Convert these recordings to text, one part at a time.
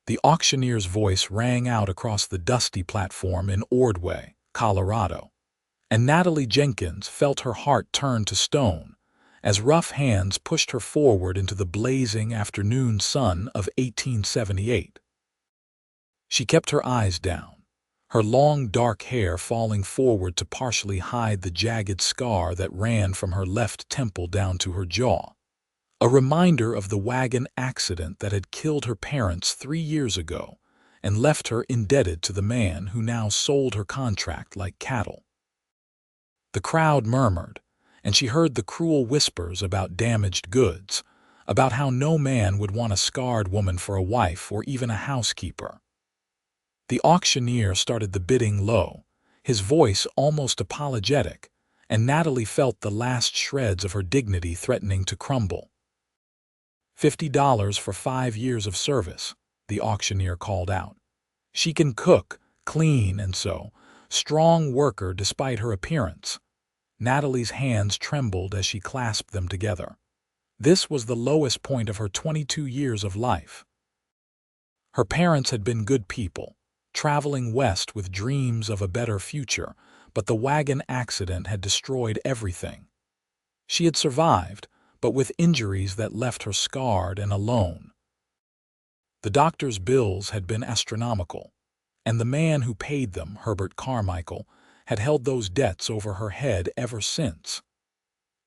The auctioneer's voice rang out across the dusty platform in Ordway, Colorado, and Natalie Jenkins felt her heart turn to stone as rough hands pushed her forward into the blazing afternoon sun of 1878. She kept her eyes down, her long dark hair falling forward to partially hide the jagged scar that ran from her left temple down to her jaw, a reminder of the wagon accident that had killed her parents 3 years ago and left her indebted to the man who now sold her contract like cattle. The crowd murmured, and she heard the cruel whispers about damaged goods, about how no man would want a scarred woman for a wife or even a housekeeper. The auctioneer started the bidding low, his voice almost apologetic, and Natalie felt the last shreds of her dignity threatening to crumble. $50 for 5 years of service, the auctioneer called out. She can cook, clean, and sew. Strong worker despite her appearance. Natalie's hands trembled as she clasped them together. This was the lowest point of her 22 years of life. Her parents had been good people, traveling west with dreams of a better future, but the wagon accident had destroyed everything. She had survived, but with injuries that left her scarred and alone. The doctor's bills had been astronomical, and the man who paid them, Herbert Carmichael, had held those debts over her head ever since.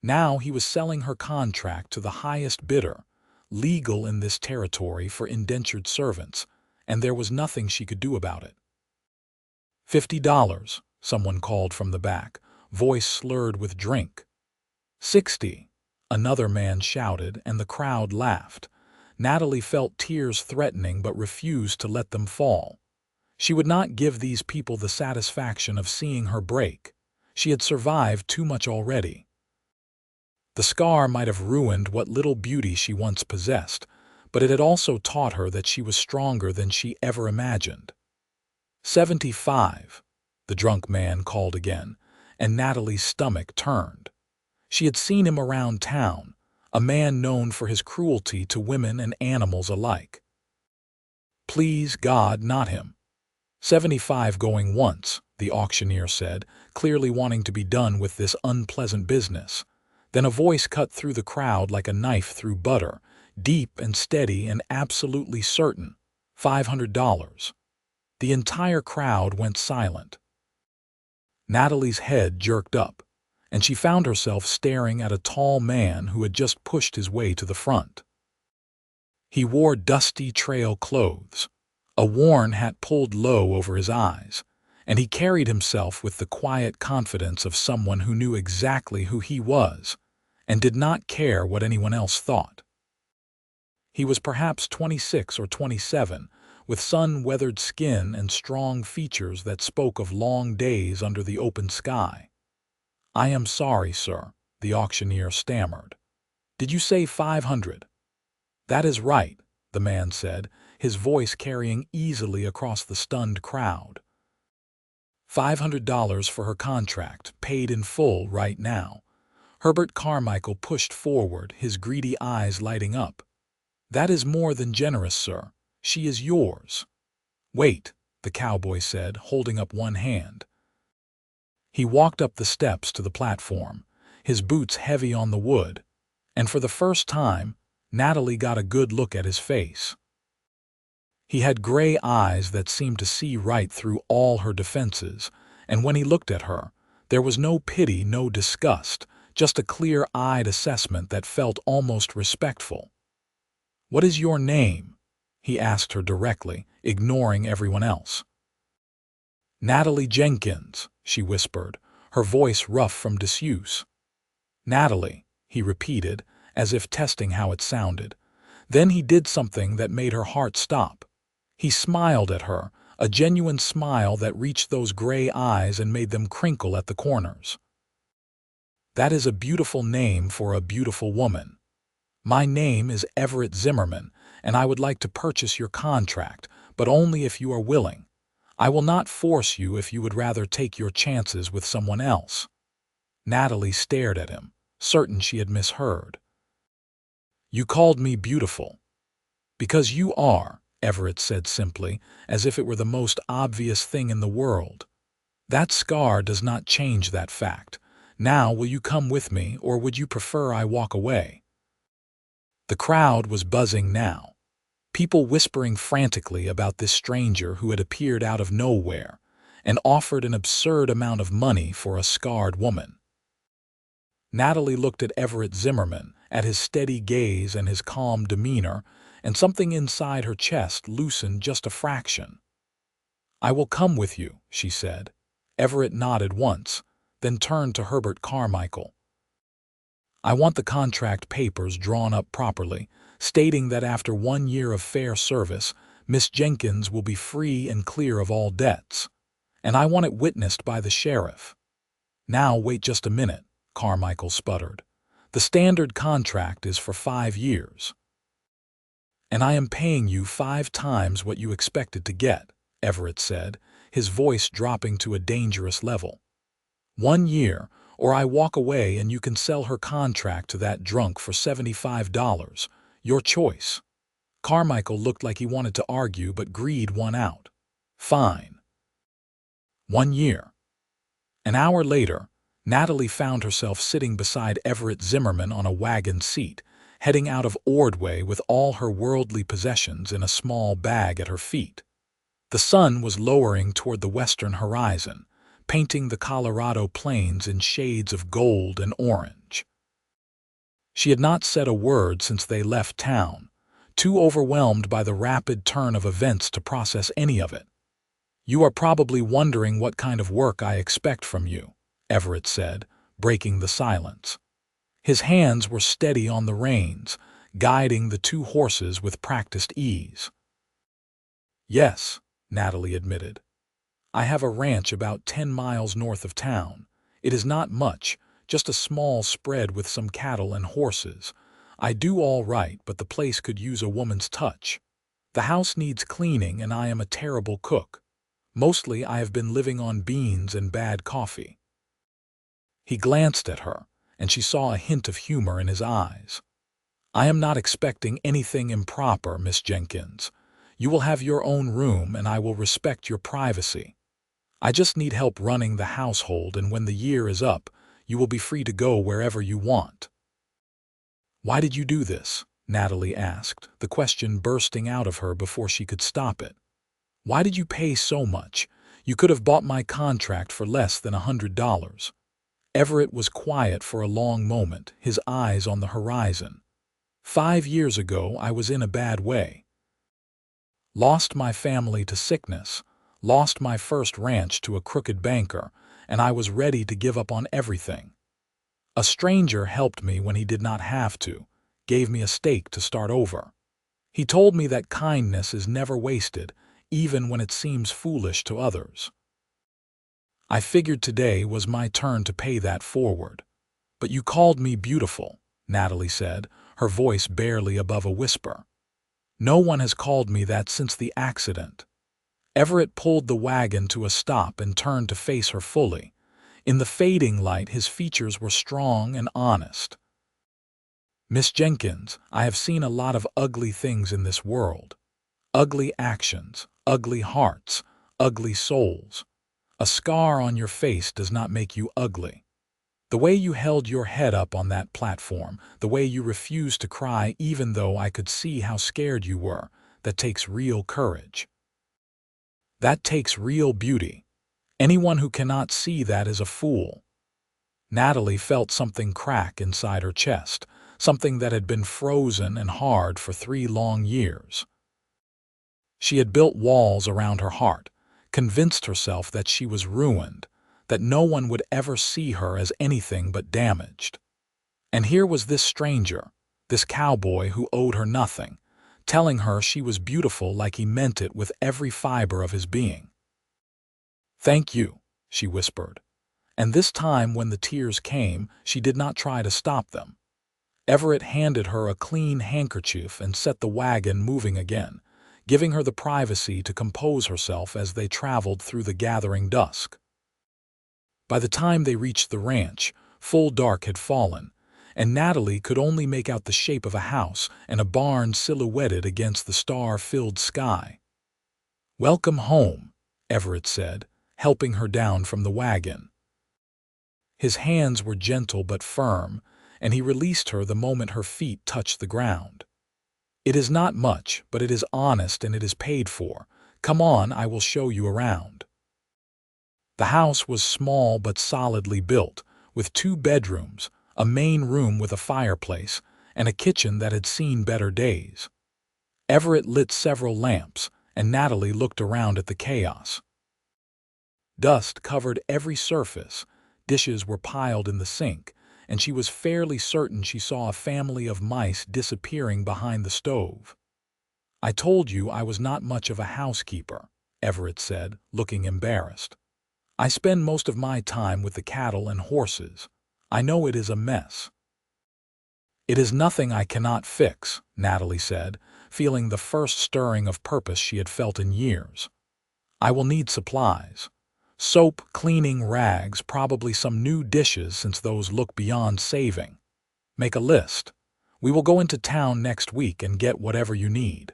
Now he was selling her contract to the highest bidder, legal in this territory for indentured servants, and there was nothing she could do about it. $50, someone called from the back, voice slurred with drink. $60, another man shouted, and the crowd laughed. Natalie felt tears threatening but refused to let them fall. She would not give these people the satisfaction of seeing her break. She had survived too much already. The scar might have ruined what little beauty she once possessed, but it had also taught her that she was stronger than she ever imagined. $75, the drunk man called again, and Natalie's stomach turned. She had seen him around town, a man known for his cruelty to women and animals alike. Please, God, not him. $75 going once, the auctioneer said, clearly wanting to be done with this unpleasant business. Then a voice cut through the crowd like a knife through butter, deep and steady and absolutely certain. $500. The entire crowd went silent. Natalie's head jerked up, and she found herself staring at a tall man who had just pushed his way to the front. He wore dusty trail clothes, a worn hat pulled low over his eyes, and he carried himself with the quiet confidence of someone who knew exactly who he was and did not care what anyone else thought. He was perhaps 26 or 27, with sun-weathered skin and strong features that spoke of long days under the open sky. "I am sorry, sir," the auctioneer stammered. "Did you say 500? "That is right," the man said, his voice carrying easily across the stunned crowd. $500 for her contract, paid in full right now. Herbert Carmichael pushed forward, his greedy eyes lighting up. "That is more than generous, sir. She is yours." "Wait," the cowboy said, holding up one hand. He walked up the steps to the platform, his boots heavy on the wood, and for the first time, Natalie got a good look at his face. He had gray eyes that seemed to see right through all her defenses, and when he looked at her, there was no pity, no disgust, just a clear-eyed assessment that felt almost respectful. "What is your name?" he asked her directly, ignoring everyone else. "Natalie Jenkins," she whispered, her voice rough from disuse. "Natalie," he repeated, as if testing how it sounded. Then he did something that made her heart stop. He smiled at her, a genuine smile that reached those gray eyes and made them crinkle at the corners. "That is a beautiful name for a beautiful woman. My name is Everett Zimmerman, and I would like to purchase your contract, but only if you are willing. I will not force you if you would rather take your chances with someone else." Natalie stared at him, certain she had misheard. "You called me beautiful." "Because you are, Everett said simply, as if it were the most obvious thing in the world. That scar does not change that fact. Now, will you come with me, or would you prefer I walk away? The crowd was buzzing now, people whispering frantically about this stranger who had appeared out of nowhere and offered an absurd amount of money for a scarred woman. Natalie looked at Everett Zimmerman, at his steady gaze and his calm demeanor, and something inside her chest loosened just a fraction. "I will come with you," she said. Everett nodded once, then turned to Herbert Carmichael. "I want the contract papers drawn up properly, stating that after 1 year of fair service, Miss Jenkins will be free and clear of all debts. And I want it witnessed by the sheriff." "Now wait just a minute," Carmichael sputtered. "The standard contract is for 5 years. And I am paying you 5 times what you expected to get," Everett said, his voice dropping to a dangerous level. 1 year, or I walk away and you can sell her contract to that drunk for $75. Your choice." Carmichael looked like he wanted to argue, but greed won out. "Fine. 1 year." An hour later, Natalie found herself sitting beside Everett Zimmerman on a wagon seat, heading out of Ordway with all her worldly possessions in a small bag at her feet. The sun was lowering toward the western horizon, painting the Colorado plains in shades of gold and orange. She had not said a word since they left town, too overwhelmed by the rapid turn of events to process any of it. "You are probably wondering what kind of work I expect from you," Everett said, breaking the silence. His hands were steady on the reins, guiding the 2 horses with practiced ease. "Yes," Natalie admitted. "I have a ranch about 10 miles north of town. It is not much, just a small spread with some cattle and horses. I do all right, but the place could use a woman's touch. The house needs cleaning, and I am a terrible cook. Mostly I have been living on beans and bad coffee." He glanced at her, and she saw a hint of humor in his eyes. "I am not expecting anything improper, Miss Jenkins. You will have your own room, and I will respect your privacy. I just need help running the household, and when the year is up, you will be free to go wherever you want." "Why did you do this?" Natalie asked, the question bursting out of her before she could stop it. "Why did you pay so much? You could have bought my contract for less than $100. Everett was quiet for a long moment, his eyes on the horizon. "5 years ago, I was in a bad way. Lost my family to sickness, lost my first ranch to a crooked banker, and I was ready to give up on everything. A stranger helped me when he did not have to, gave me a stake to start over. He told me that kindness is never wasted, even when it seems foolish to others. I figured today was my turn to pay that forward. But you called me beautiful," Natalie said, her voice barely above a whisper. "No one has called me that since the accident." Everett pulled the wagon to a stop and turned to face her fully. In the fading light, his features were strong and honest. "Miss Jenkins, I have seen a lot of ugly things in this world. Ugly actions, ugly hearts, ugly souls. A scar on your face does not make you ugly. The way you held your head up on that platform, the way you refused to cry even though I could see how scared you were, that takes real courage. That takes real beauty. Anyone who cannot see that is a fool." Natalie felt something crack inside her chest, something that had been frozen and hard for 3 long years. She had built walls around her heart, convinced herself that she was ruined, that no one would ever see her as anything but damaged. And here was this stranger, this cowboy who owed her nothing, telling her she was beautiful like he meant it with every fiber of his being. "Thank you," she whispered. And this time when the tears came, she did not try to stop them. Everett handed her a clean handkerchief and set the wagon moving again, giving her the privacy to compose herself as they traveled through the gathering dusk. By the time they reached the ranch, full dark had fallen, and Natalie could only make out the shape of a house and a barn silhouetted against the star-filled sky. "Welcome home," Everett said, helping her down from the wagon. His hands were gentle but firm, and he released her the moment her feet touched the ground. "It is not much, but it is honest and it is paid for. Come on, I will show you around." The house was small but solidly built, with 2 bedrooms, a main room with a fireplace, and a kitchen that had seen better days. Everett lit several lamps, and Natalie looked around at the chaos. Dust covered every surface, dishes were piled in the sink, and she was fairly certain she saw a family of mice disappearing behind the stove. "I told you I was not much of a housekeeper," Everett said, looking embarrassed. "I spend most of my time with the cattle and horses. I know it is a mess." "It is nothing I cannot fix," Natalie said, feeling the first stirring of purpose she had felt in years. "I will need supplies. Soap, cleaning rags, probably some new dishes since those look beyond saving. Make a list. We will go into town next week and get whatever you need."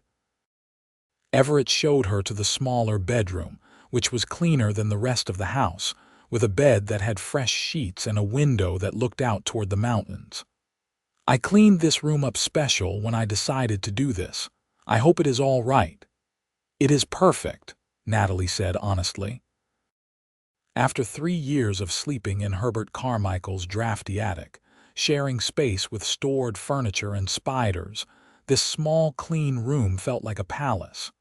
Everett showed her to the smaller bedroom, which was cleaner than the rest of the house, with a bed that had fresh sheets and a window that looked out toward the mountains. "I cleaned this room up special when I decided to do this. I hope it is all right." "It is perfect," Natalie said honestly. After 3 years of sleeping in Herbert Carmichael's drafty attic, sharing space with stored furniture and spiders, this small, clean room felt like a palace.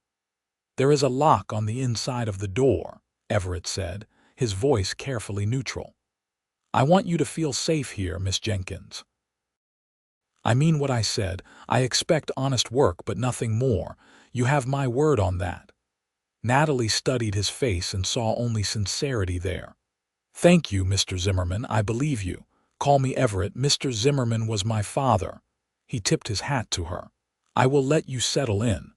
"There is a lock on the inside of the door," Everett said, his voice carefully neutral. "I want you to feel safe here, Miss Jenkins." "I mean what I said. I expect honest work, but nothing more. You have my word on that." Natalie studied his face and saw only sincerity there. "Thank you, Mr. Zimmerman, I believe you. Call me Everett. Mr. Zimmerman was my father." He tipped his hat to her. "I will let you settle in.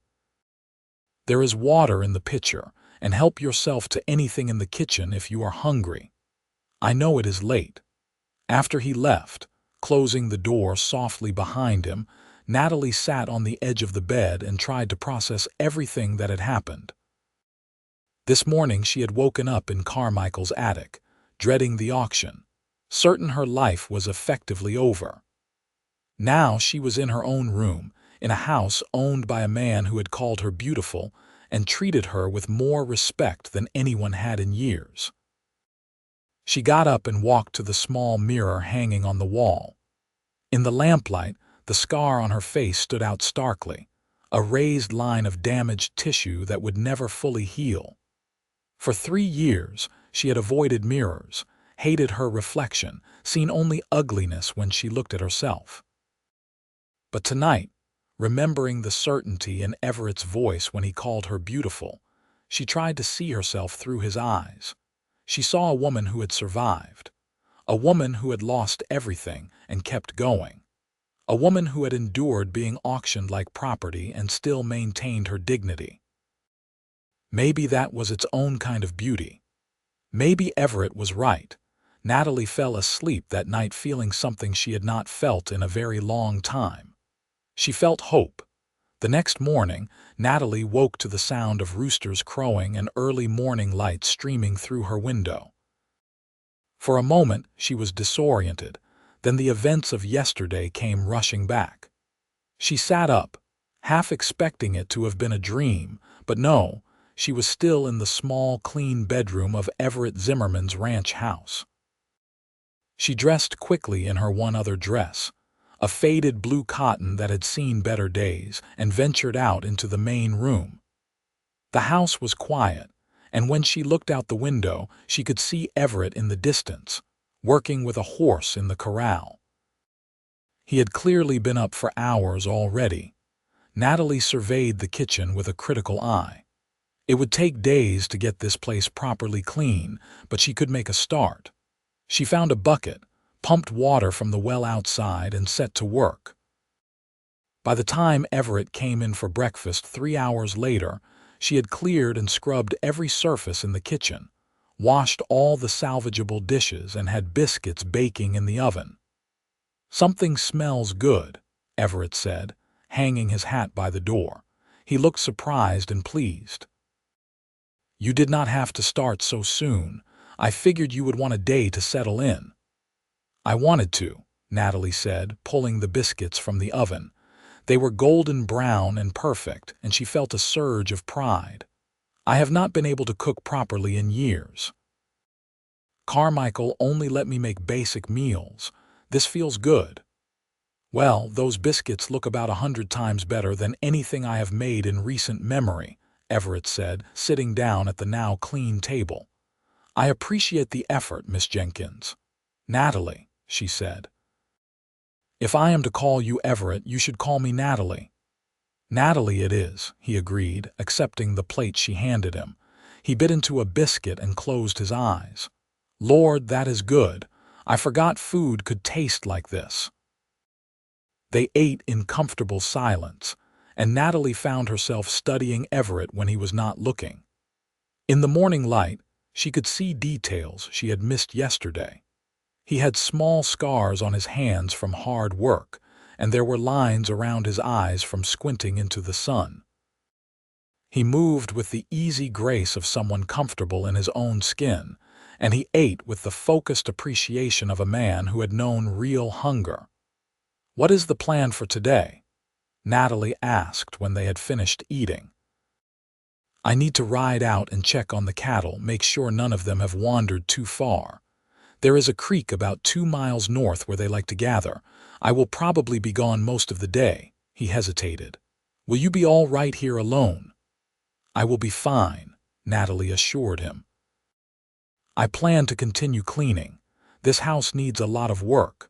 There is water in the pitcher, and help yourself to anything in the kitchen if you are hungry. I know it is late." After he left, closing the door softly behind him, Natalie sat on the edge of the bed and tried to process everything that had happened. This morning she had woken up in Carmichael's attic, dreading the auction, certain her life was effectively over. Now she was in her own room, in a house owned by a man who had called her beautiful and treated her with more respect than anyone had in years. She got up and walked to the small mirror hanging on the wall. In the lamplight, the scar on her face stood out starkly, a raised line of damaged tissue that would never fully heal. For 3 years, she had avoided mirrors, hated her reflection, seen only ugliness when she looked at herself. But tonight, remembering the certainty in Everett's voice when he called her beautiful, she tried to see herself through his eyes. She saw a woman who had survived, a woman who had lost everything and kept going, a woman who had endured being auctioned like property and still maintained her dignity. Maybe that was its own kind of beauty. Maybe Everett was right. Natalie fell asleep that night feeling something she had not felt in a very long time. She felt hope. The next morning, Natalie woke to the sound of roosters crowing and early morning light streaming through her window. For a moment, she was disoriented. Then the events of yesterday came rushing back. She sat up, half expecting it to have been a dream, but no, she was still in the small, clean bedroom of Everett Zimmerman's ranch house. She dressed quickly in her one other dress, a faded blue cotton that had seen better days, and ventured out into the main room. The house was quiet, and when she looked out the window, she could see Everett in the distance, working with a horse in the corral. He had clearly been up for hours already. Natalie surveyed the kitchen with a critical eye. It would take days to get this place properly clean, but she could make a start. She found a bucket, pumped water from the well outside, and set to work. By the time Everett came in for breakfast 3 hours later, she had cleared and scrubbed every surface in the kitchen, washed all the salvageable dishes, and had biscuits baking in the oven. "Something smells good," Everett said, hanging his hat by the door. He looked surprised and pleased. "You did not have to start so soon. I figured you would want a day to settle in." "I wanted to," Natalie said, pulling the biscuits from the oven. They were golden brown and perfect, and she felt a surge of pride. "I have not been able to cook properly in years. Carmichael only let me make basic meals. This feels good." "Well, those biscuits look about 100 times better than anything I have made in recent memory," Everett said, sitting down at the now clean table. "I appreciate the effort, Miss Jenkins." "Natalie," she said. "If I am to call you Everett, you should call me Natalie." "Natalie it is," he agreed, accepting the plate she handed him. He bit into a biscuit and closed his eyes. "Lord, that is good. I forgot food could taste like this." They ate in comfortable silence, and Natalie found herself studying Everett when he was not looking. In the morning light, she could see details she had missed yesterday. He had small scars on his hands from hard work, and there were lines around his eyes from squinting into the sun. He moved with the easy grace of someone comfortable in his own skin, and he ate with the focused appreciation of a man who had known real hunger. "What is the plan for today?" Natalie asked when they had finished eating. "I need to ride out and check on the cattle, make sure none of them have wandered too far. There is a creek about 2 miles north where they like to gather. I will probably be gone most of the day." He hesitated. "Will you be all right here alone?" "I will be fine," Natalie assured him. "I plan to continue cleaning. This house needs a lot of work."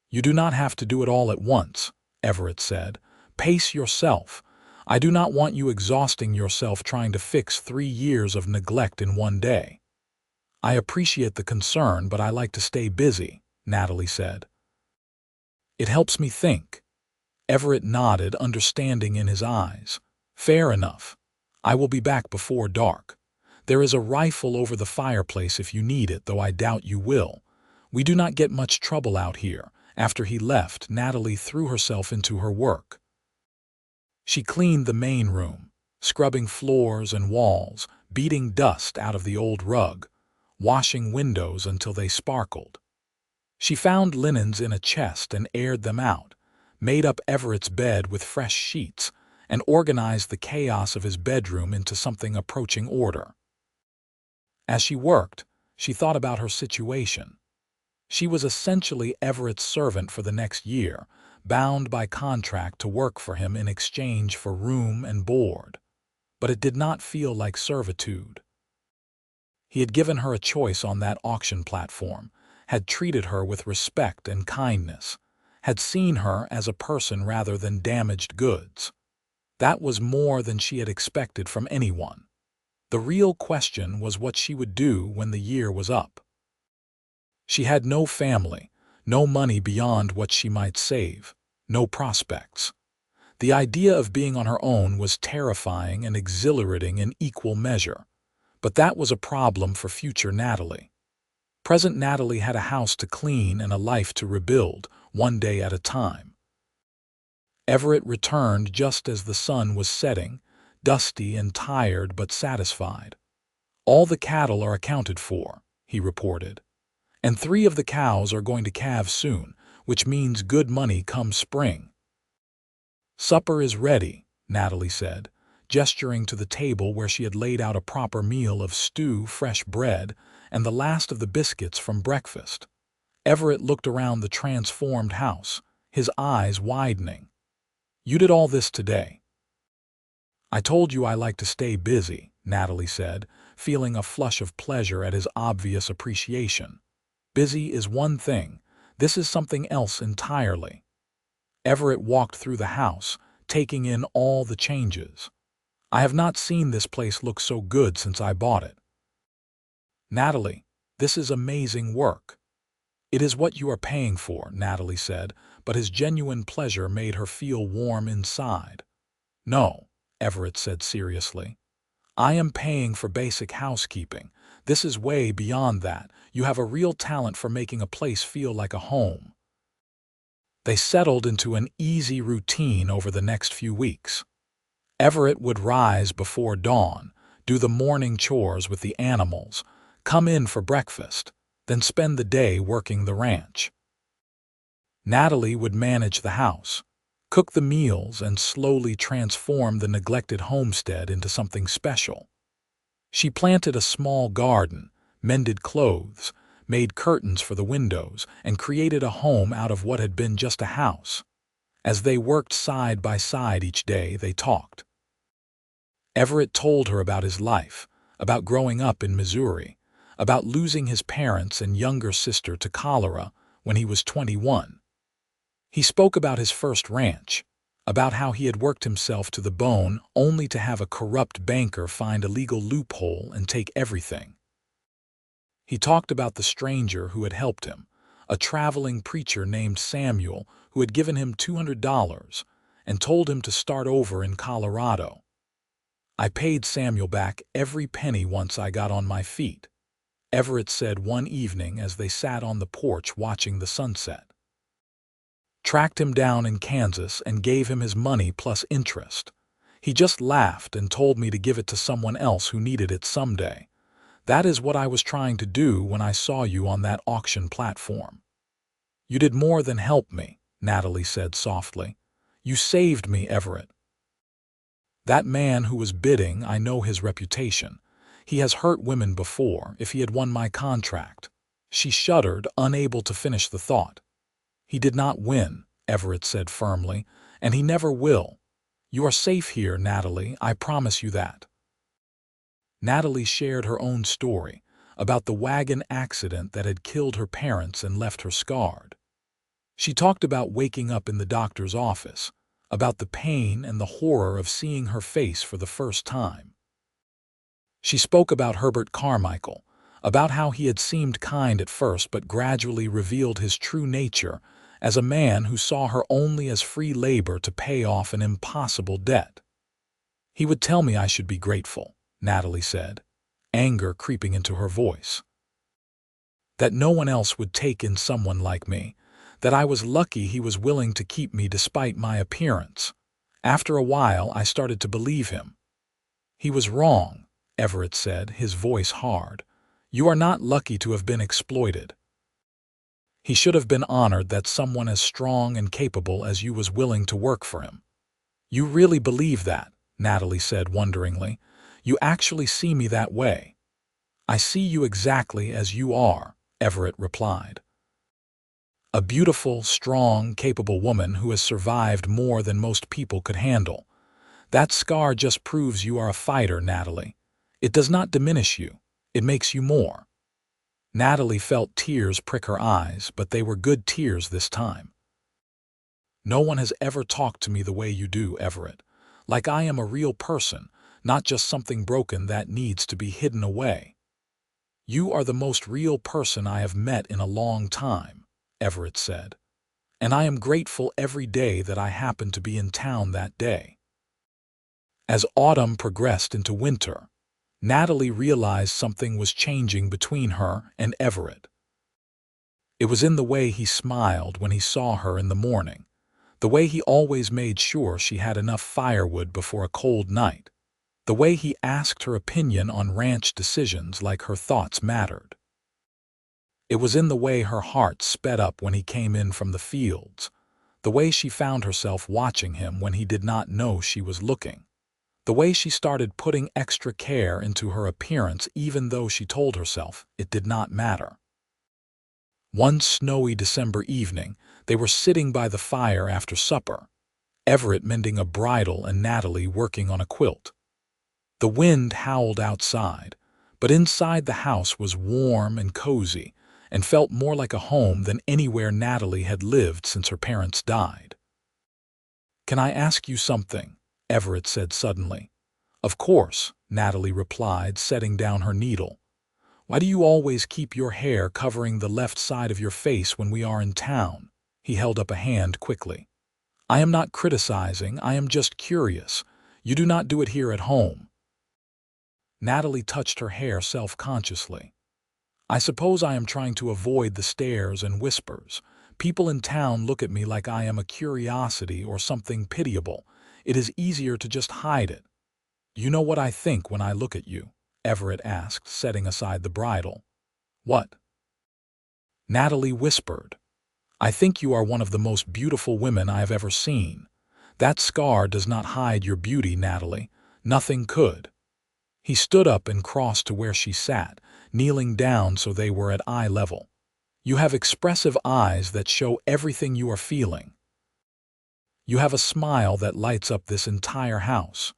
"You do not have to do it all at once," Everett said. "Pace yourself. I do not want you exhausting yourself trying to fix 3 years of neglect in one day." "I appreciate the concern, but I like to stay busy," Natalie said. "It helps me think." Everett nodded, understanding in his eyes. "Fair enough. I will be back before dark. There is a rifle over the fireplace if you need it, though I doubt you will. We do not get much trouble out here." After he left, Natalie threw herself into her work. She cleaned the main room, scrubbing floors and walls, beating dust out of the old rug, washing windows until they sparkled. She found linens in a chest and aired them out, made up Everett's bed with fresh sheets, and organized the chaos of his bedroom into something approaching order. As she worked, she thought about her situation. She was essentially Everett's servant for the next year, bound by contract to work for him in exchange for room and board. But it did not feel like servitude. He had given her a choice on that auction platform, had treated her with respect and kindness, had seen her as a person rather than damaged goods. That was more than she had expected from anyone. The real question was what she would do when the year was up. She had no family, no money beyond what she might save, no prospects. The idea of being on her own was terrifying and exhilarating in equal measure, but that was a problem for future Natalie. Present Natalie had a house to clean and a life to rebuild, one day at a time. Everett returned just as the sun was setting, dusty and tired but satisfied. "All the cattle are accounted for," he reported. "And 3 of the cows are going to calve soon, which means good money come spring." "Supper is ready," Natalie said, gesturing to the table where she had laid out a proper meal of stew, fresh bread, and the last of the biscuits from breakfast. Everett looked around the transformed house, his eyes widening. "You did all this today?" "I told you I like to stay busy," Natalie said, feeling a flush of pleasure at his obvious appreciation. "Busy is one thing. This is something else entirely." Everett walked through the house, taking in all the changes. "I have not seen this place look so good since I bought it." "Natalie, this is amazing work." "It is what you are paying for," Natalie said, but his genuine pleasure made her feel warm inside. "No," Everett said seriously. "I am paying for basic housekeeping. This is way beyond that. You have a real talent for making a place feel like a home." They settled into an easy routine over the next few weeks. Everett would rise before dawn, do the morning chores with the animals, come in for breakfast, then spend the day working the ranch. Natalie would manage the house, cook the meals, and slowly transform the neglected homestead into something special. She planted a small garden, mended clothes, made curtains for the windows, and created a home out of what had been just a house. As they worked side by side each day, they talked. Everett told her about his life, about growing up in Missouri, about losing his parents and younger sister to cholera when he was 21. He spoke about his first ranch, about how he had worked himself to the bone only to have a corrupt banker find a legal loophole and take everything. He talked about the stranger who had helped him, a traveling preacher named Samuel who had given him $200 and told him to start over in Colorado. "I paid Samuel back every penny once I got on my feet," Everett said one evening as they sat on the porch watching the sunset. "Tracked him down in Kansas and gave him his money plus interest. He just laughed and told me to give it to someone else who needed it someday. That is what I was trying to do when I saw you on that auction platform." "You did more than help me," Natalie said softly. "You saved me, Everett. That man who was bidding, I know his reputation. He has hurt women before, if he had won my contract." She shuddered, unable to finish the thought. "He did not win," Everett said firmly, "and he never will. You are safe here, Natalie, I promise you that." Natalie shared her own story about the wagon accident that had killed her parents and left her scarred. She talked about waking up in the doctor's office, about the pain and the horror of seeing her face for the first time. She spoke about Herbert Carmichael, about how he had seemed kind at first but gradually revealed his true nature as a man who saw her only as free labor to pay off an impossible debt. "He would tell me I should be grateful," Natalie said, anger creeping into her voice. "That no one else would take in someone like me, that I was lucky he was willing to keep me despite my appearance. After a while, I started to believe him." "He was wrong," Everett said, his voice hard. "You are not lucky to have been exploited. He should have been honored that someone as strong and capable as you was willing to work for him." "You really believe that?" Natalie said wonderingly. "You actually see me that way?" "I see you exactly as you are," Everett replied. "A beautiful, strong, capable woman who has survived more than most people could handle. That scar just proves you are a fighter, Natalie. It does not diminish you. It makes you more." Natalie felt tears prick her eyes, but they were good tears this time. "No one has ever talked to me the way you do, Everett. Like I am a real person, not just something broken that needs to be hidden away." "You are the most real person I have met in a long time," Everett said. "And I am grateful every day that I happened to be in town that day." As autumn progressed into winter, Natalie realized something was changing between her and Everett. It was in the way he smiled when he saw her in the morning, the way he always made sure she had enough firewood before a cold night, the way he asked her opinion on ranch decisions like her thoughts mattered. It was in the way her heart sped up when he came in from the fields, the way she found herself watching him when he did not know she was looking, the way she started putting extra care into her appearance even though she told herself it did not matter. One snowy December evening, they were sitting by the fire after supper, Everett mending a bridle and Natalie working on a quilt. The wind howled outside, but inside the house was warm and cozy and felt more like a home than anywhere Natalie had lived since her parents died. "Can I ask you something?" Everett said suddenly. "Of course," Natalie replied, setting down her needle. "Why do you always keep your hair covering the left side of your face when we are in town?" He held up a hand quickly. "I am not criticizing, I am just curious. You do not do it here at home." Natalie touched her hair self-consciously. "I suppose I am trying to avoid the stares and whispers. People in town look at me like I am a curiosity or something pitiable. It is easier to just hide it. You know what I think when I look at you? Everett asked, setting aside the bridle. What? Natalie whispered. I think you are one of the most beautiful women I have ever seen. That scar does not hide your beauty, Natalie. Nothing could. He stood up and crossed to where she sat, kneeling down so they were at eye level. You have expressive eyes that show everything you are feeling. You have a smile that lights up this entire house.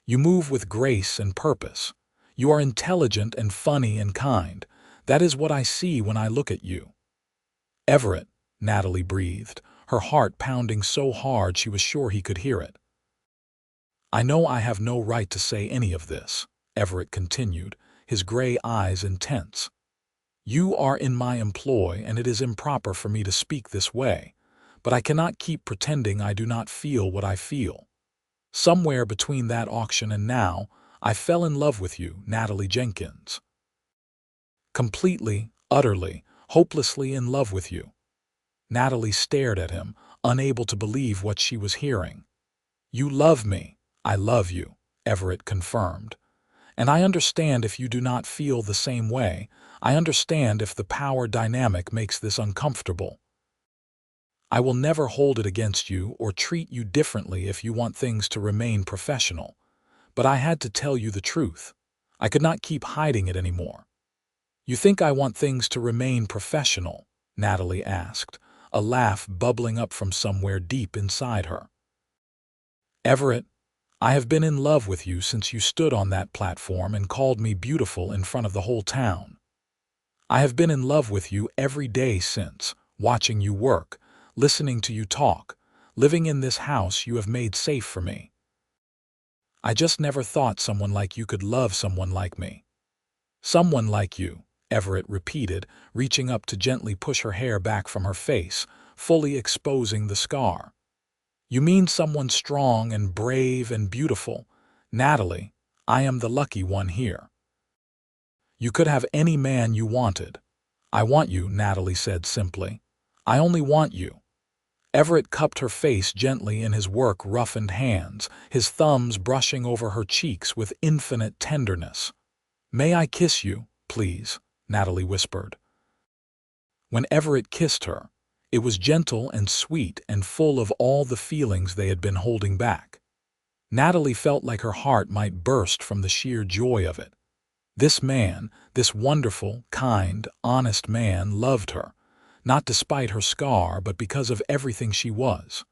You move with grace and purpose. You are intelligent and funny and kind. That is what I see when I look at you. Everett, Natalie breathed, her heart pounding so hard she was sure he could hear it. I know I have no right to say any of this, Everett continued, his gray eyes intense. You are in my employ and it is improper for me to speak this way, but I cannot keep pretending I do not feel what I feel. Somewhere between that auction and now, I fell in love with you, Natalie Jenkins. Completely, utterly, hopelessly in love with you. Natalie stared at him, unable to believe what she was hearing. You love me. I love you, Everett confirmed. And I understand if you do not feel the same way. I understand if the power dynamic makes this uncomfortable. I will never hold it against you or treat you differently if you want things to remain professional. But I had to tell you the truth. I could not keep hiding it anymore. You think I want things to remain professional? Natalie asked, a laugh bubbling up from somewhere deep inside her. Everett, I have been in love with you since you stood on that platform and called me beautiful in front of the whole town. I have been in love with you every day since, watching you work, listening to you talk, living in this house you have made safe for me. I just never thought someone like you could love someone like me. Someone like you, Everett repeated, reaching up to gently push her hair back from her face, fully exposing the scar. You mean someone strong and brave and beautiful. Natalie, I am the lucky one here. You could have any man you wanted. I want you, Natalie said simply. I only want you. Everett cupped her face gently in his work-roughened hands, his thumbs brushing over her cheeks with infinite tenderness. May I kiss you, please? Natalie whispered. When Everett kissed her, it was gentle and sweet and full of all the feelings they had been holding back. Natalie felt like her heart might burst from the sheer joy of it. This man, this wonderful, kind, honest man, loved her, not despite her scar, but because of everything she was.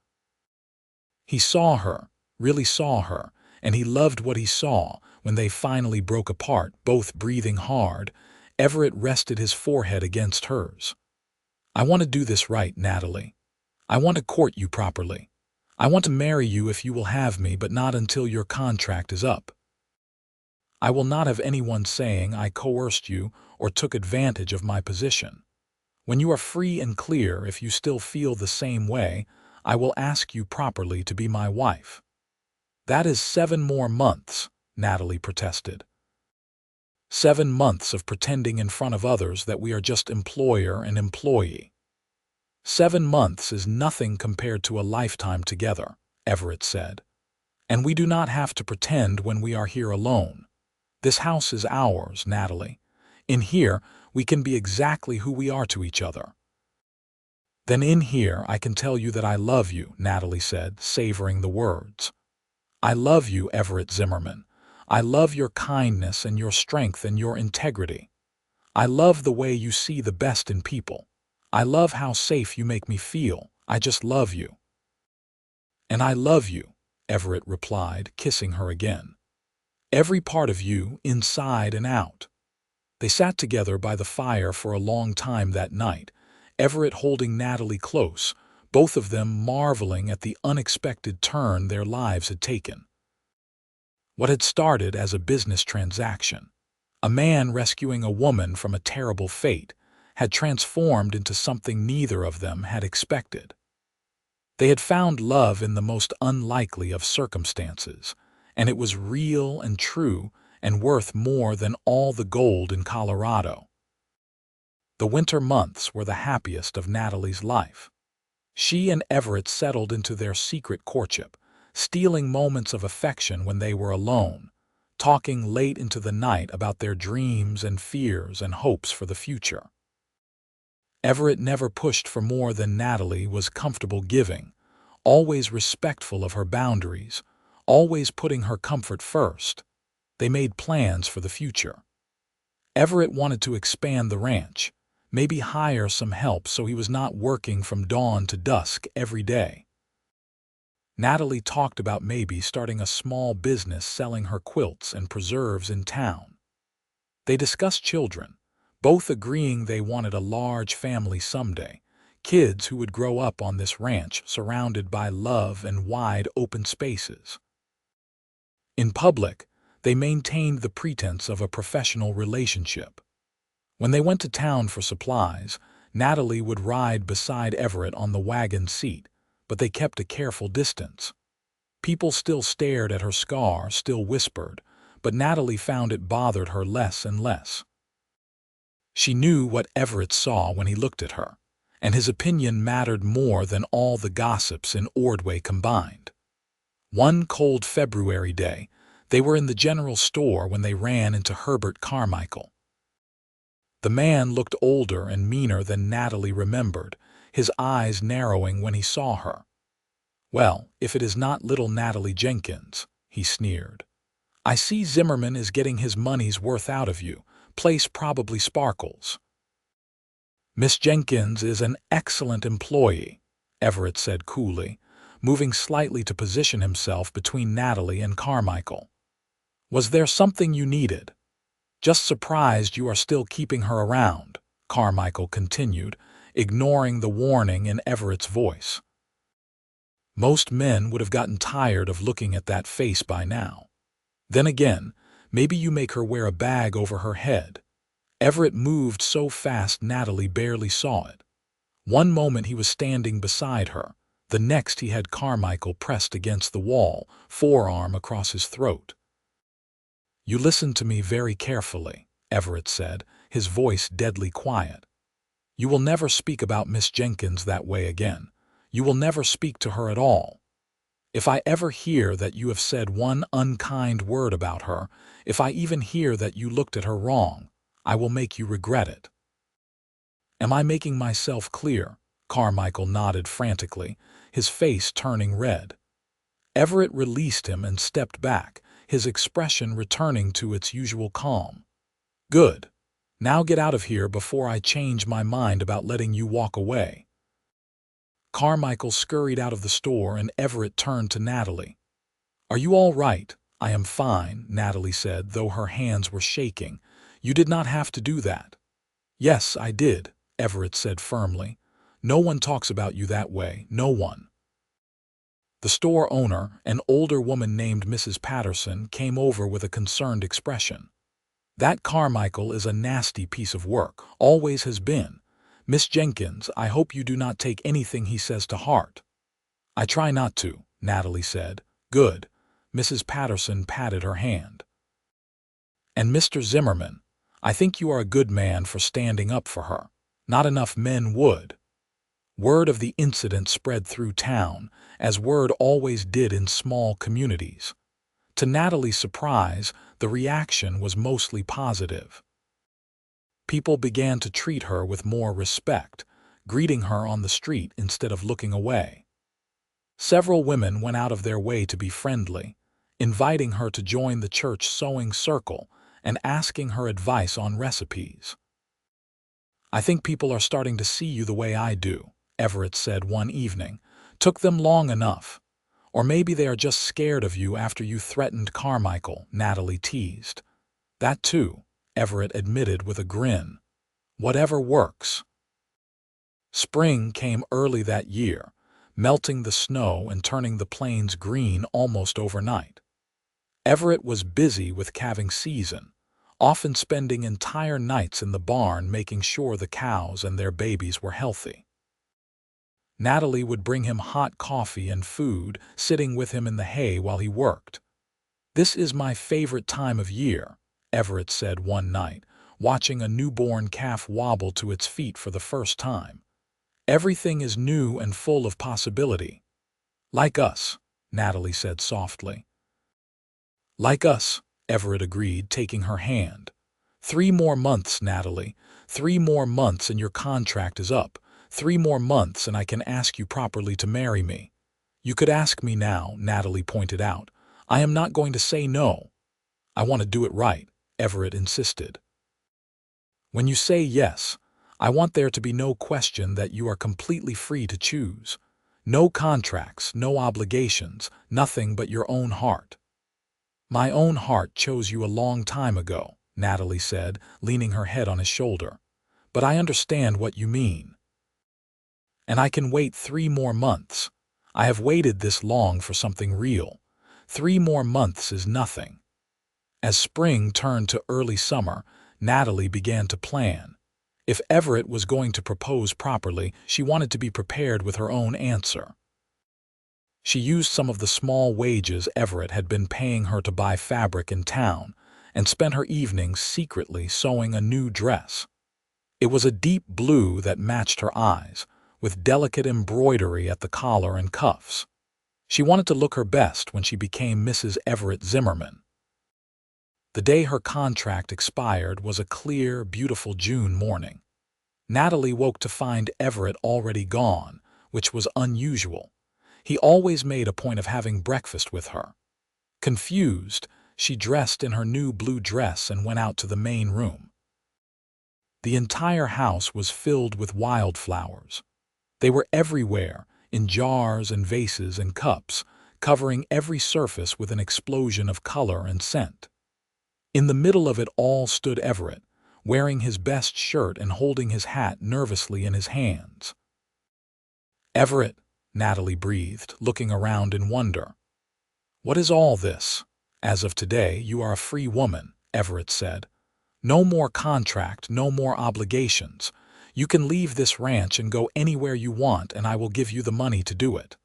He saw her, really saw her, and he loved what he saw. When they finally broke apart, both breathing hard, Everett rested his forehead against hers. I want to do this right, Natalie. I want to court you properly. I want to marry you if you will have me, but not until your contract is up. I will not have anyone saying I coerced you or took advantage of my position. When you are free and clear, if you still feel the same way, I will ask you properly to be my wife. That is 7 more months, Natalie protested. 7 months of pretending in front of others that we are just employer and employee. 7 months is nothing compared to a lifetime together, Everett said. And we do not have to pretend when we are here alone. This house is ours, Natalie. In here, we can be exactly who we are to each other. Then in here, I can tell you that I love you, Natalie said, savoring the words. I love you, Everett Zimmerman. I love your kindness and your strength and your integrity. I love the way you see the best in people. I love how safe you make me feel. I just love you. And I love you, Everett replied, kissing her again. Every part of you, inside and out. They sat together by the fire for a long time that night, Everett holding Natalie close, both of them marveling at the unexpected turn their lives had taken. What had started as a business transaction, a man rescuing a woman from a terrible fate, had transformed into something neither of them had expected. They had found love in the most unlikely of circumstances, and it was real and true and worth more than all the gold in Colorado. The winter months were the happiest of Natalie's life. She and Everett settled into their secret courtship, stealing moments of affection when they were alone, talking late into the night about their dreams and fears and hopes for the future. Everett never pushed for more than Natalie was comfortable giving, always respectful of her boundaries, always putting her comfort first. They made plans for the future. Everett wanted to expand the ranch, maybe hire some help so he was not working from dawn to dusk every day. Natalie talked about maybe starting a small business selling her quilts and preserves in town. They discussed children, both agreeing they wanted a large family someday, kids who would grow up on this ranch surrounded by love and wide open spaces. In public, they maintained the pretense of a professional relationship. When they went to town for supplies, Natalie would ride beside Everett on the wagon seat, but they kept a careful distance. People still stared at her scar, still whispered, but Natalie found it bothered her less and less. She knew what Everett saw when he looked at her, and his opinion mattered more than all the gossips in Ordway combined. One cold February day, they were in the general store when they ran into Herbert Carmichael. The man looked older and meaner than Natalie remembered, his eyes narrowing when he saw her. "Well, if it is not little Natalie Jenkins," he sneered. "I see Zimmerman is getting his money's worth out of you. Place probably sparkles." "Miss Jenkins is an excellent employee," Everett said coolly, moving slightly to position himself between Natalie and Carmichael. "Was there something you needed?" "Just surprised you are still keeping her around," Carmichael continued, ignoring the warning in Everett's voice. Most men would have gotten tired of looking at that face by now. Then again, maybe you make her wear a bag over her head. Everett moved so fast Natalie barely saw it. One moment he was standing beside her, the next he had Carmichael pressed against the wall, forearm across his throat. "You listen to me very carefully," Everett said, his voice deadly quiet. "You will never speak about Miss Jenkins that way again. You will never speak to her at all. If I ever hear that you have said one unkind word about her, if I even hear that you looked at her wrong, I will make you regret it." "Am I making myself clear?" Carmichael nodded frantically, his face turning red. Everett released him and stepped back, his expression returning to its usual calm. "Good. Now get out of here before I change my mind about letting you walk away." Carmichael scurried out of the store and Everett turned to Natalie. "Are you all right?" "I am fine," Natalie said, though her hands were shaking. "You did not have to do that." "Yes, I did," Everett said firmly. "No one talks about you that way, no one." The store owner, an older woman named Mrs. Patterson, came over with a concerned expression. "That Carmichael is a nasty piece of work, always has been. Miss Jenkins, I hope you do not take anything he says to heart." "I try not to," Natalie said. "Good." Mrs. Patterson patted her hand. "And Mr. Zimmerman, I think you are a good man for standing up for her. Not enough men would." Word of the incident spread through town, as word always did in small communities. To Natalie's surprise, the reaction was mostly positive. People began to treat her with more respect, greeting her on the street instead of looking away. Several women went out of their way to be friendly, inviting her to join the church sewing circle and asking her advice on recipes. "I think people are starting to see you the way I do," Everett said one evening. "Took them long enough. Or maybe they are just scared of you after you threatened Carmichael," Natalie teased. "That too," Everett admitted with a grin. "Whatever works." Spring came early that year, melting the snow and turning the plains green almost overnight. Everett was busy with calving season, often spending entire nights in the barn making sure the cows and their babies were healthy. Natalie would bring him hot coffee and food, sitting with him in the hay while he worked. "This is my favorite time of year," Everett said one night, watching a newborn calf wobble to its feet for the first time. Everything is new and full of possibility. Like us, Natalie said softly. Like us, Everett agreed, taking her hand. 3 more months, Natalie. 3 more months and your contract is up. 3 more months and I can ask you properly to marry me. You could ask me now, Natalie pointed out. I am not going to say no. I want to do it right, Everett insisted. When you say yes, I want there to be no question that you are completely free to choose. No contracts, no obligations, nothing but your own heart. My own heart chose you a long time ago, Natalie said, leaning her head on his shoulder. But I understand what you mean. And I can wait 3 more months. I have waited this long for something real. 3 more months is nothing. As spring turned to early summer, Natalie began to plan. If Everett was going to propose properly, she wanted to be prepared with her own answer. She used some of the small wages Everett had been paying her to buy fabric in town and spent her evenings secretly sewing a new dress. It was a deep blue that matched her eyes, with delicate embroidery at the collar and cuffs. She wanted to look her best when she became Mrs. Everett Zimmerman. The day her contract expired was a clear, beautiful June morning. Natalie woke to find Everett already gone, which was unusual. He always made a point of having breakfast with her. Confused, she dressed in her new blue dress and went out to the main room. The entire house was filled with wildflowers. They were everywhere, in jars and vases and cups, covering every surface with an explosion of color and scent. In the middle of it all stood Everett, wearing his best shirt and holding his hat nervously in his hands. "Everett," Natalie breathed, looking around in wonder. "What is all this?" "As of today, you are a free woman," Everett said. "No more contract, no more obligations. You can leave this ranch and go anywhere you want, and I will give you the money to do it."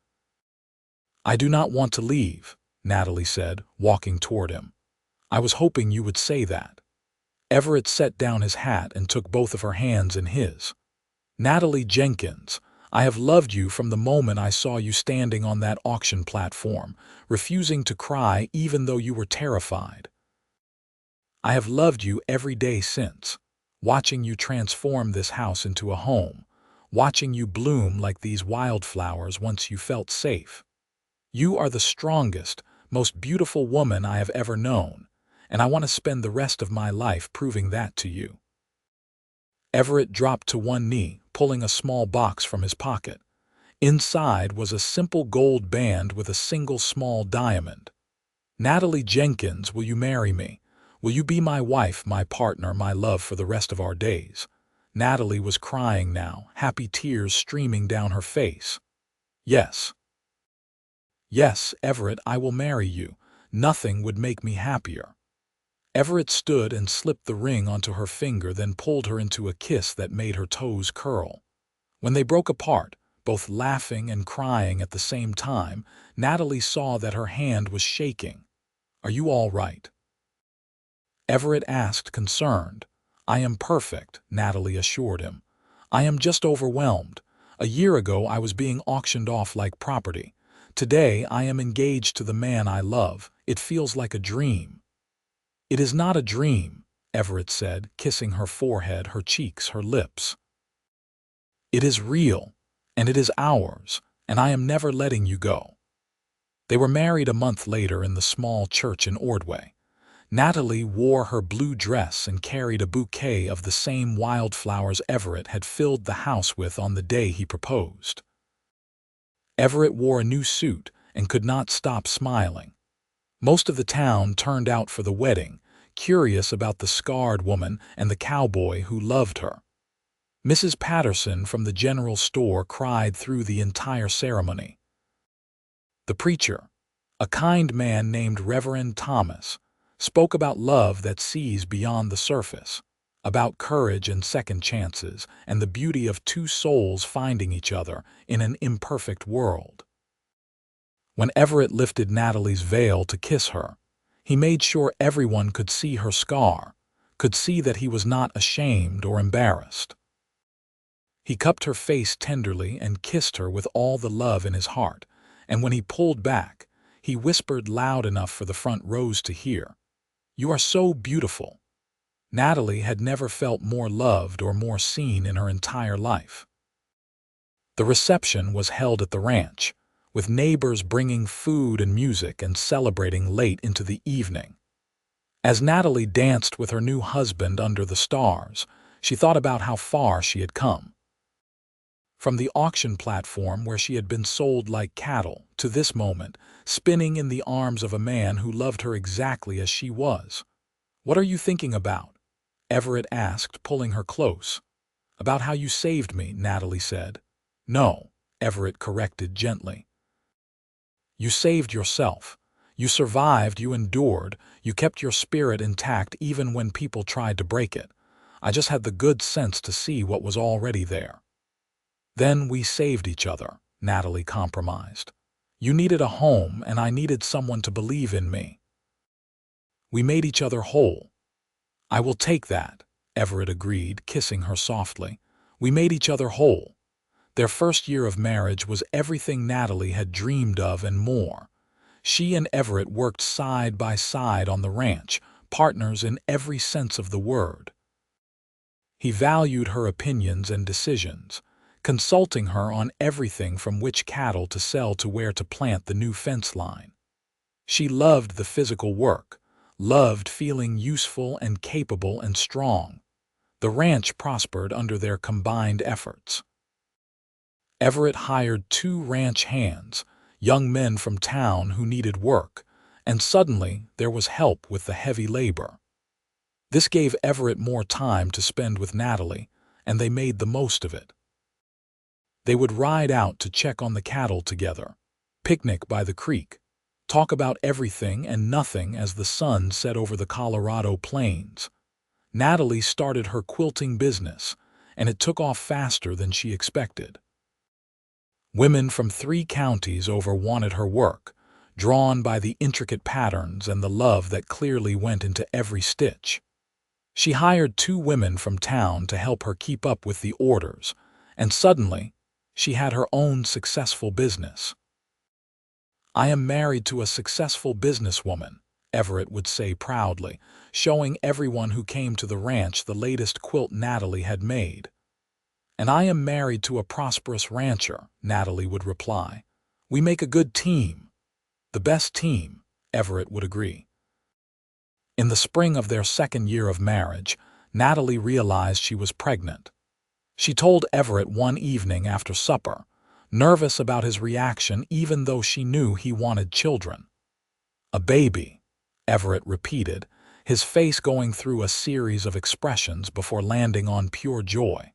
"I do not want to leave," Natalie said, walking toward him. "I was hoping you would say that." Everett set down his hat and took both of her hands in his. "Natalie Jenkins, I have loved you from the moment I saw you standing on that auction platform, refusing to cry even though you were terrified. I have loved you every day since, watching you transform this house into a home, watching you bloom like these wildflowers once you felt safe. You are the strongest, most beautiful woman I have ever known, and I want to spend the rest of my life proving that to you." Everett dropped to one knee, pulling a small box from his pocket. Inside was a simple gold band with a single small diamond. "Natalie Jenkins, will you marry me? Will you be my wife, my partner, my love for the rest of our days?" Natalie was crying now, happy tears streaming down her face. "Yes. Yes, Everett, I will marry you. Nothing would make me happier." Everett stood and slipped the ring onto her finger, then pulled her into a kiss that made her toes curl. When they broke apart, both laughing and crying at the same time, Natalie saw that her hand was shaking. "Are you all right?" Everett asked, concerned. "I am perfect," Natalie assured him. "I am just overwhelmed. A year ago I was being auctioned off like property. Today I am engaged to the man I love. It feels like a dream." "It is not a dream," Everett said, kissing her forehead, her cheeks, her lips. "It is real, and it is ours, and I am never letting you go." They were married a month later in the small church in Ordway. Natalie wore her blue dress and carried a bouquet of the same wildflowers Everett had filled the house with on the day he proposed. Everett wore a new suit and could not stop smiling. Most of the town turned out for the wedding, curious about the scarred woman and the cowboy who loved her. Mrs. Patterson from the general store cried through the entire ceremony. The preacher, a kind man named Reverend Thomas, spoke about love that sees beyond the surface, about courage and second chances, and the beauty of two souls finding each other in an imperfect world. When Everett lifted Natalie's veil to kiss her, he made sure everyone could see her scar, could see that he was not ashamed or embarrassed. He cupped her face tenderly and kissed her with all the love in his heart, and when he pulled back, he whispered loud enough for the front rows to hear, "You are so beautiful." Natalie had never felt more loved or more seen in her entire life. The reception was held at the ranch, with neighbors bringing food and music and celebrating late into the evening. As Natalie danced with her new husband under the stars, she thought about how far she had come. From the auction platform where she had been sold like cattle to this moment, spinning in the arms of a man who loved her exactly as she was. "What are you thinking about?" Everett asked, pulling her close. "About how you saved me," Natalie said. "No," Everett corrected gently. "You saved yourself. You survived, you endured, you kept your spirit intact even when people tried to break it. I just had the good sense to see what was already there." "Then we saved each other," Natalie compromised. "You needed a home and I needed someone to believe in me. We made each other whole." "I will take that," Everett agreed, kissing her softly. "We made each other whole." Their first year of marriage was everything Natalie had dreamed of and more. She and Everett worked side by side on the ranch, partners in every sense of the word. He valued her opinions and decisions, consulting her on everything from which cattle to sell to where to plant the new fence line. She loved the physical work, loved feeling useful and capable and strong. The ranch prospered under their combined efforts. Everett hired 2 ranch hands, young men from town who needed work, and suddenly there was help with the heavy labor. This gave Everett more time to spend with Natalie, and they made the most of it. They would ride out to check on the cattle together, picnic by the creek, talk about everything and nothing as the sun set over the Colorado plains. Natalie started her quilting business, and it took off faster than she expected. Women from 3 counties over wanted her work, drawn by the intricate patterns and the love that clearly went into every stitch. She hired 2 women from town to help her keep up with the orders, and suddenly, she had her own successful business. "I am married to a successful businesswoman," Everett would say proudly, showing everyone who came to the ranch the latest quilt Natalie had made. "And I am married to a prosperous rancher," Natalie would reply. "We make a good team." "The best team," Everett would agree. In the spring of their second year of marriage, Natalie realized she was pregnant. She told Everett one evening after supper, nervous about his reaction even though she knew he wanted children. "A baby," Everett repeated, his face going through a series of expressions before landing on pure joy.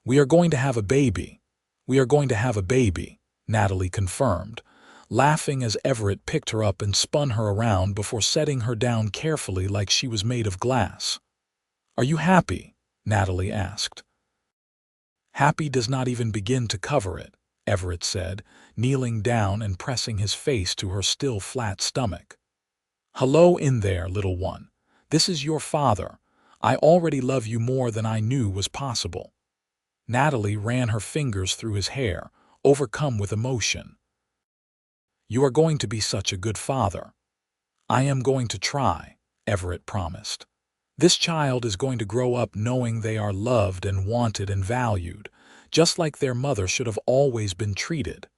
"We are going to have a baby. We are going to have a baby," Natalie confirmed, laughing as Everett picked her up and spun her around before setting her down carefully like she was made of glass. "Are you happy?" Natalie asked. "Happy does not even begin to cover it," Everett said, kneeling down and pressing his face to her still flat stomach. "Hello in there, little one. This is your father. I already love you more than I knew was possible." Natalie ran her fingers through his hair, overcome with emotion. "You are going to be such a good father." "I am going to try," Everett promised. "This child is going to grow up knowing they are loved and wanted and valued, just like their mother should have always been treated."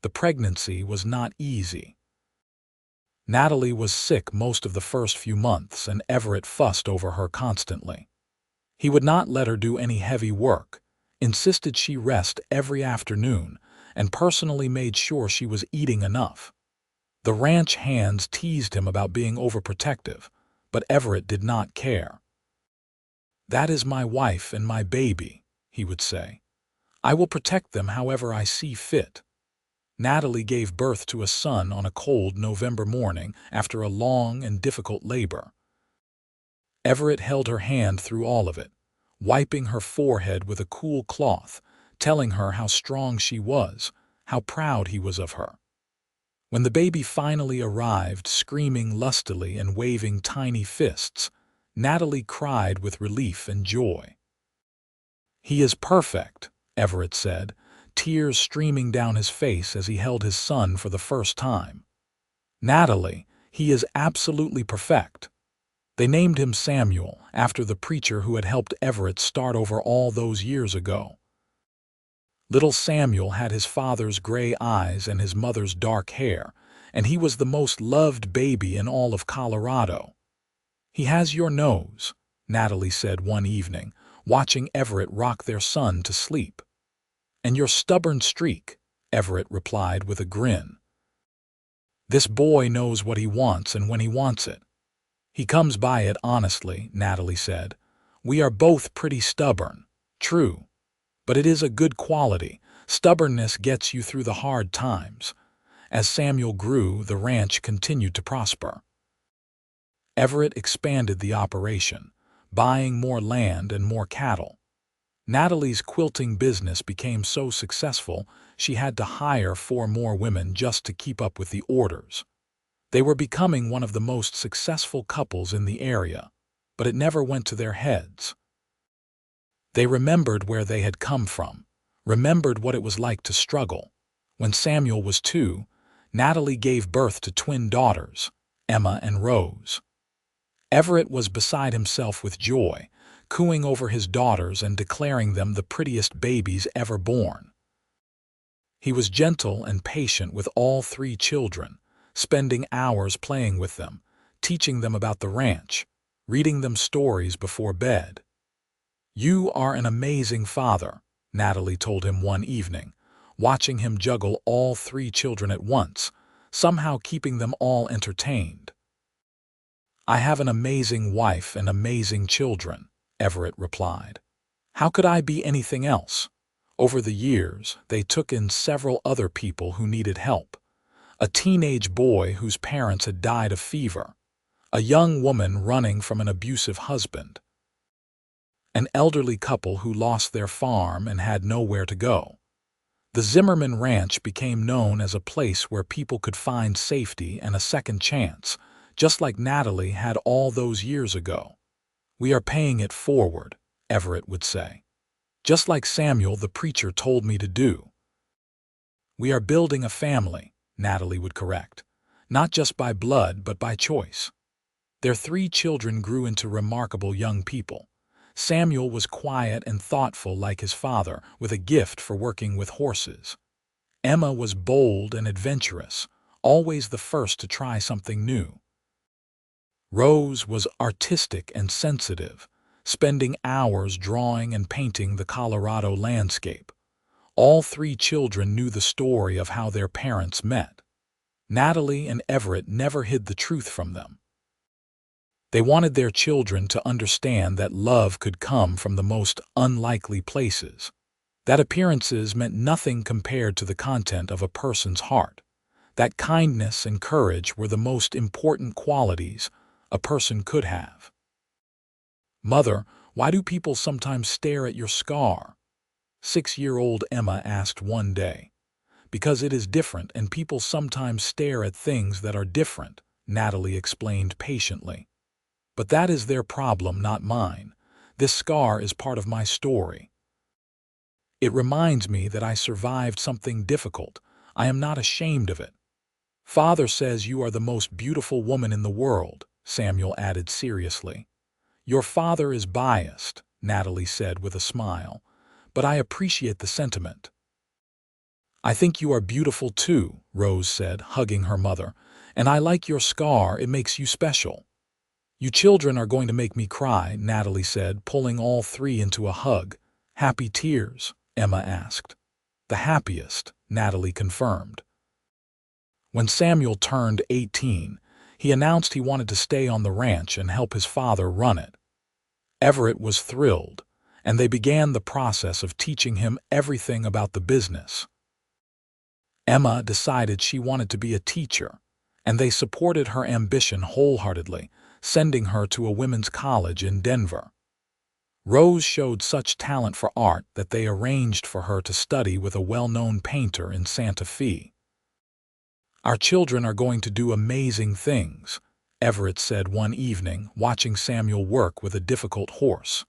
The pregnancy was not easy. Natalie was sick most of the first few months, and Everett fussed over her constantly. He would not let her do any heavy work, insisted she rest every afternoon, and personally made sure she was eating enough. The ranch hands teased him about being overprotective, but Everett did not care. "That is my wife and my baby," he would say. "I will protect them however I see fit." Natalie gave birth to a son on a cold November morning after a long and difficult labor. Everett held her hand through all of it, wiping her forehead with a cool cloth, telling her how strong she was, how proud he was of her. When the baby finally arrived, screaming lustily and waving tiny fists, Natalie cried with relief and joy. "He is perfect," Everett said, tears streaming down his face as he held his son for the first time. "Natalie, he is absolutely perfect." They named him Samuel, after the preacher who had helped Everett start over all those years ago. Little Samuel had his father's gray eyes and his mother's dark hair, and he was the most loved baby in all of Colorado. "He has your nose," Natalie said one evening, watching Everett rock their son to sleep. "And your stubborn streak," Everett replied with a grin. "This boy knows what he wants and when he wants it. He comes by it honestly," Natalie said. "We are both pretty stubborn, true. But it is a good quality. Stubbornness gets you through the hard times." As Samuel grew, the ranch continued to prosper. Everett expanded the operation, buying more land and more cattle. Natalie's quilting business became so successful, she had to hire 4 more women just to keep up with the orders. They were becoming one of the most successful couples in the area, but it never went to their heads. They remembered where they had come from, remembered what it was like to struggle. When Samuel was 2, Natalie gave birth to twin daughters, Emma and Rose. Everett was beside himself with joy, cooing over his daughters and declaring them the prettiest babies ever born. He was gentle and patient with all 3 children, spending hours playing with them, teaching them about the ranch, reading them stories before bed. "You are an amazing father," Natalie told him one evening, watching him juggle all 3 children at once, somehow keeping them all entertained. "I have an amazing wife and amazing children," Everett replied. "How could I be anything else?" Over the years, they took in several other people who needed help. A teenage boy whose parents had died of fever, a young woman running from an abusive husband, an elderly couple who lost their farm and had nowhere to go. The Zimmerman Ranch became known as a place where people could find safety and a second chance, just like Natalie had all those years ago. "We are paying it forward," Everett would say. "Just like Samuel the preacher told me to do." "We are building a family," Natalie would correct, "not just by blood but by choice." Their 3 children grew into remarkable young people. Samuel was quiet and thoughtful like his father, with a gift for working with horses. Emma was bold and adventurous, always the first to try something new. Rose was artistic and sensitive, spending hours drawing and painting the Colorado landscape. All 3 children knew the story of how their parents met. Natalie and Everett never hid the truth from them. They wanted their children to understand that love could come from the most unlikely places, that appearances meant nothing compared to the content of a person's heart, that kindness and courage were the most important qualities a person could have. "Mother, why do people sometimes stare at your scar?" 6-year-old Emma asked one day. "Because it is different and people sometimes stare at things that are different," Natalie explained patiently. "But that is their problem, not mine. This scar is part of my story. It reminds me that I survived something difficult. I am not ashamed of it." "Father says you are the most beautiful woman in the world," Samuel added seriously. "Your father is biased," Natalie said with a smile, "but I appreciate the sentiment." "I think you are beautiful too," Rose said, hugging her mother, "and I like your scar, it makes you special." "You children are going to make me cry," Natalie said, pulling all 3 into a hug. "Happy tears?" Emma asked. "The happiest," Natalie confirmed. When Samuel turned 18, he announced he wanted to stay on the ranch and help his father run it. Everett was thrilled, and they began the process of teaching him everything about the business. Emma decided she wanted to be a teacher, and they supported her ambition wholeheartedly, sending her to a women's college in Denver. Rose showed such talent for art that they arranged for her to study with a well-known painter in Santa Fe. "Our children are going to do amazing things," Everett said one evening, watching Samuel work with a difficult horse.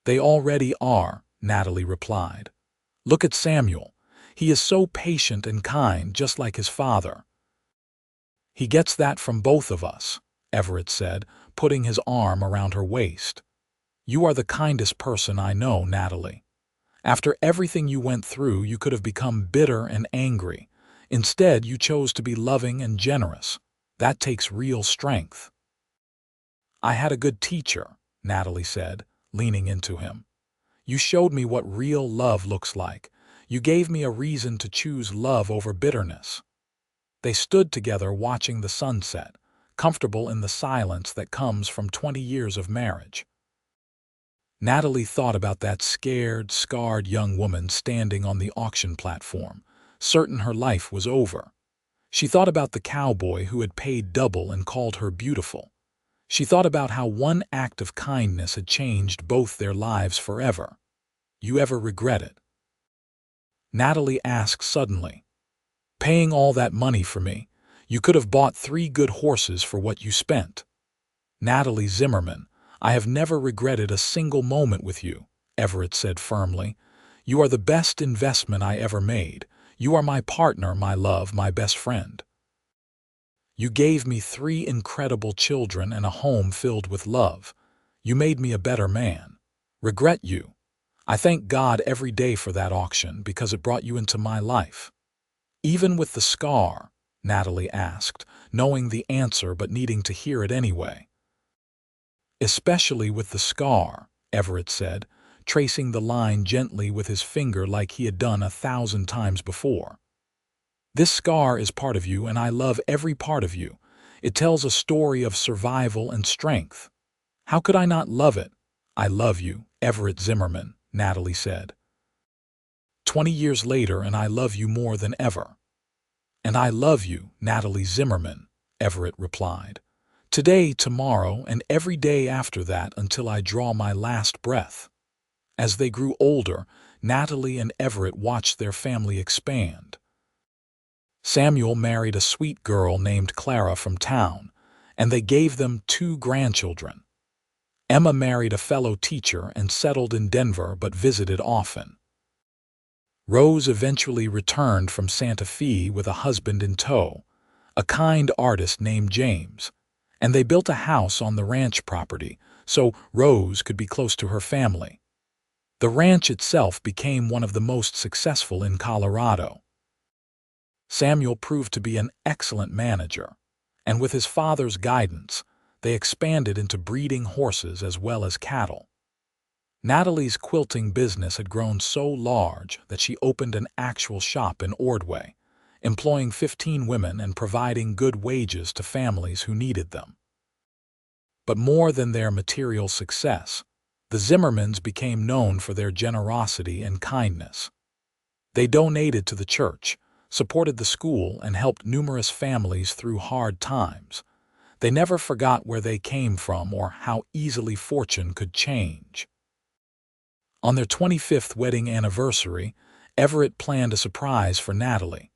"They already are," Natalie replied. Look at Samuel. He is so patient and kind, just like his father. He gets that from both of us, Everett said, putting his arm around her waist. You are the kindest person I know, Natalie. After everything you went through, you could have become bitter and angry. Instead, you chose to be loving and generous. That takes real strength. I had a good teacher, Natalie said, leaning into him. You showed me what real love looks like. You gave me a reason to choose love over bitterness. They stood together watching the sunset, comfortable in the silence that comes from 20 years of marriage. Natalie thought about that scared, scarred young woman standing on the auction platform, certain her life was over. She thought about the cowboy who had paid double and called her beautiful. She thought about how one act of kindness had changed both their lives forever. You ever regret it? Natalie asked suddenly. Paying all that money for me, you could have bought 3 good horses for what you spent. Natalie Zimmerman, I have never regretted a single moment with you, Everett said firmly. You are the best investment I ever made. You are my partner, my love, my best friend. You gave me 3 incredible children and a home filled with love. You made me a better man. Regret you. I thank God every day for that auction because it brought you into my life. Even with the scar, Natalie asked, knowing the answer but needing to hear it anyway. Especially with the scar, Everett said, tracing the line gently with his finger like he had done 1,000 times before. This scar is part of you, and I love every part of you. It tells a story of survival and strength. How could I not love it? I love you, Everett Zimmerman, Natalie said. 20 years later, and I love you more than ever. And I love you, Natalie Zimmerman, Everett replied. Today, tomorrow, and every day after that until I draw my last breath. As they grew older, Natalie and Everett watched their family expand. Samuel married a sweet girl named Clara from town, and they gave them 2 grandchildren. Emma married a fellow teacher and settled in Denver but visited often. Rose eventually returned from Santa Fe with a husband in tow, a kind artist named James, and they built a house on the ranch property so Rose could be close to her family. The ranch itself became one of the most successful in Colorado. Samuel proved to be an excellent manager, and with his father's guidance, they expanded into breeding horses as well as cattle. Natalie's quilting business had grown so large that she opened an actual shop in Ordway, employing 15 women and providing good wages to families who needed them. But more than their material success, the Zimmermans became known for their generosity and kindness. They donated to the church, supported the school, and helped numerous families through hard times. They never forgot where they came from or how easily fortune could change. On their 25th wedding anniversary, Everett planned a surprise for Natalie.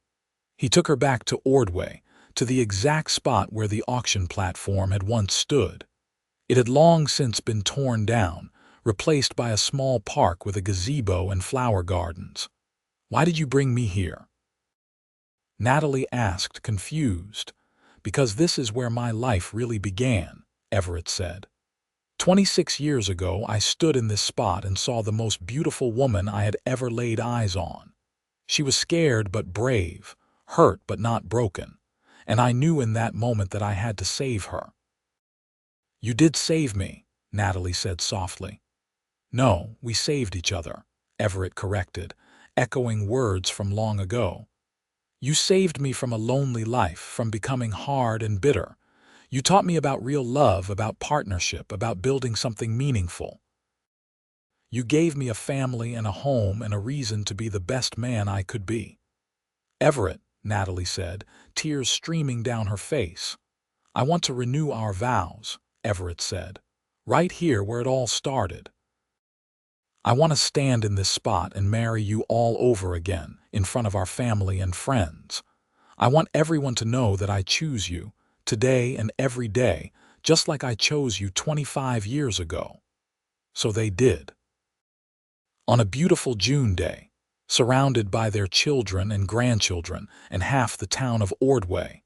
He took her back to Ordway, to the exact spot where the auction platform had once stood. It had long since been torn down, replaced by a small park with a gazebo and flower gardens. Why did you bring me here? Natalie asked, confused. Because this is where my life really began, Everett said. 26 years ago, I stood in this spot and saw the most beautiful woman I had ever laid eyes on. She was scared but brave, hurt but not broken, and I knew in that moment that I had to save her. You did save me, Natalie said softly. No, we saved each other, Everett corrected, echoing words from long ago. You saved me from a lonely life, from becoming hard and bitter. You taught me about real love, about partnership, about building something meaningful. You gave me a family and a home and a reason to be the best man I could be. Everett, Natalie said, tears streaming down her face. I want to renew our vows, Everett said, right here where it all started. I want to stand in this spot and marry you all over again, in front of our family and friends. I want everyone to know that I choose you, today and every day, just like I chose you 25 years ago. So they did. On a beautiful June day, surrounded by their children and grandchildren and half the town of Ordway,